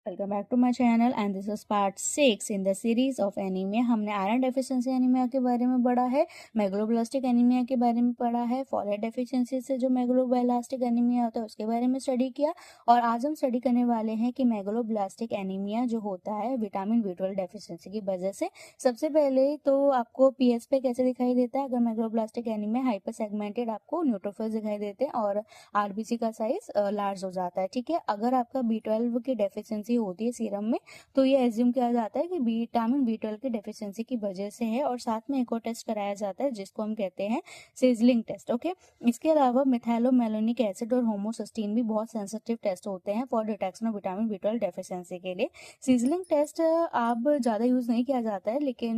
Welcome back to my channel and this is part 6 in the series of anaemia. हमने iron deficiency anaemia के बारे में पढ़ा है, मेगलोब्लास्टिक एनीमिया के बारे में पढ़ा है, फॉलेट डेफिशिएंसी से जो मेगलोब्लास्टिक एनीमिया होता है उसके बारे में स्टडी किया। और आज हम स्टडी करने वाले हैं कि मेगलोब्लास्टिक एनीमिया जो होता है विटामिन B12 डेफिशिएंसी की वजह से। सबसे पहले तो आपको पीएस पे कैसे दिखाई देता है? अगर मेगलोब्लास्टिक एनीमिया हाइपर सेगमेंटेड, आपको न्यूट्रोफिल्स दिखाई देते हैं और आरबीसी का साइज लार्ज हो जाता है। ठीक है, अगर आपका B12 की डेफिशिएंसी होती है सीरम में तो ये एज्यूम किया जाता है कि विटामिन B12 की डेफिशिएंसी की वजह से है। और साथ में एक और टेस्ट कराया जाता है जिसको हम कहते हैं सिजलिंग टेस्ट। ओके, इसके अलावा मिथाइलोमेलानिक एसिड और होमोसिस्टीन भी बहुत सेंसिटिव टेस्ट होते हैं for detection of vitamin B12 deficiency के लिए। सिजलिंग टेस्ट अब ज़्यादा यूज नहीं किया जाता है, लेकिन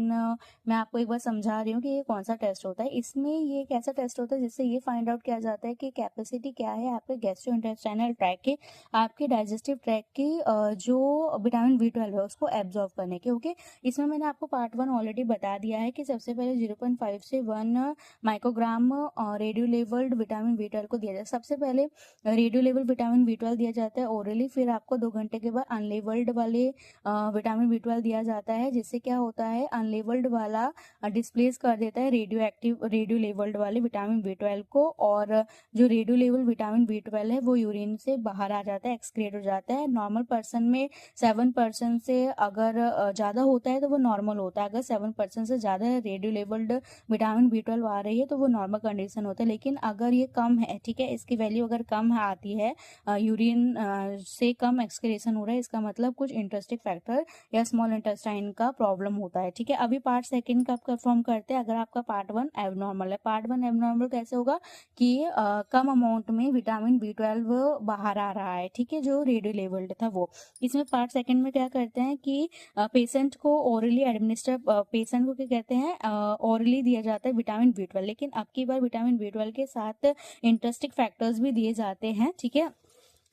मैं आपको एक बार समझा रही हूँ कि ये कौन सा टेस्ट होता है। इसमें ये एक ऐसा टेस्ट होता है जिससे ये फाइंड आउट किया जाता है कि कैपेसिटी क्या है आपके गैस्ट्रोइंटेस्टाइनल ट्रैक्ट की, आपके डाइजेस्टिव ट्रैक्ट की जो विटामिन B12 है उसको एब्जॉर्ब करने के। ओके, इसमें मैंने आपको पार्ट 1 ऑलरेडी बता दिया है कि सबसे पहले 0.5 से 1 microgram radio levelled vitamin B12 को दिया जाता है। सबसे पहले रेडियो लेवल विटामिन B12 दिया जाता है ओरली, फिर आपको 2 घंटे के बाद अनलेवल्ड वाले विटामिन B12 दिया जाता है, जिससे क्या होता है अनलेवल्ड वाला डिस्प्लेस कर देता है रेडियो लेवल्ड वाले विटामिन B12 को, और जो रेडियो लेवल विटामिन B12 है वो यूरिन से बाहर आ जाता है, एक्सक्रीट हो जाता है। नॉर्मल पर्सन में 7% से अगर ज़्यादा होता है तो वो नॉर्मल होता है। अगर 7% से ज़्यादा रेडियो लेवल्ड विटामिन B12 आ रही है तो वो नॉर्मल कंडीशन होता है। लेकिन अगर ये कम है, ठीक है, इसकी वैल्यू अगर कम आती है, यूरिन से कम एक्सक्रीशन हो रहा है, इसका मतलब कुछ इंटरेस्टिंग फैक्टर या स्मॉल इंटेस्टाइन का प्रॉब्लम होता है। ठीक है, अभी पार्ट 2 का परफॉर्म करते हैं। अगर आपका पार्ट 1 एबनॉर्मल है, पार्ट 1 एबनॉर्मल कैसे होगा कि कम अमाउंट में विटामिन B12 बाहर आ रहा है, ठीक है, जो रेडियो लेवल्ड था वो। इसमें पार्ट 2 में क्या करते हैं कि पेशेंट को ओरली एडमिनिस्टर, पेशेंट को क्या कहते हैं ओरली दिया जाता है विटामिन B12, लेकिन अब की बार विटामिन B12 के साथ इंटरेस्टिंग फैक्टर्स भी दिए जाते हैं। ठीक है,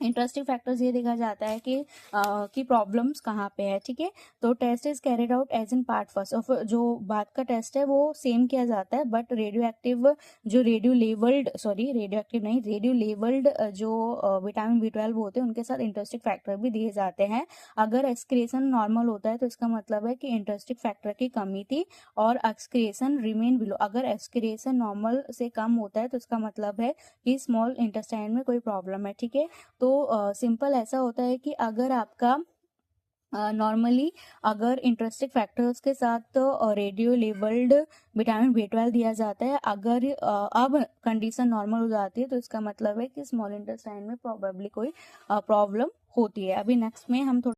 इंटरेस्टिंग फैक्टर्स ये देखा जाता है कि प्रॉब्लम्स कहाँ पे है। ठीक है, तो test is carried out as in part first. और जो बात का टेस्ट है वो सेम किया जाता है, बट रेडियो एक्टिव जो रेडियो लेवल्ड जो विटामिन B12 होते हैं उनके साथ इंटरेस्टिंग फैक्टर भी दिए जाते हैं। अगर एक्सक्रेशन नॉर्मल होता है तो इसका मतलब है कि इंटरेस्टिंग फैक्टर की कमी थी और एक्सक्रेशन रिमेन बिलो। अगर एक्सक्रेशन नॉर्मल से कम होता है तो इसका मतलब है कि स्मॉल इंटेस्टाइन में कोई प्रॉब्लम है। ठीक है, तो सिंपल ऐसा होता है कि अगर आपका नॉर्मली अगर इंटरेस्टिंग फैक्टर्स के साथ तो रेडियो लेवल्ड विटामिन B12 दिया जाता है, अगर अब कंडीशन नॉर्मल हो जाती है तो इसका मतलब है कि स्मॉल इंटेस्टाइन में प्रोबेबली कोई प्रॉब्लम होती है। अभी नेक्स्ट में हम थोड़ा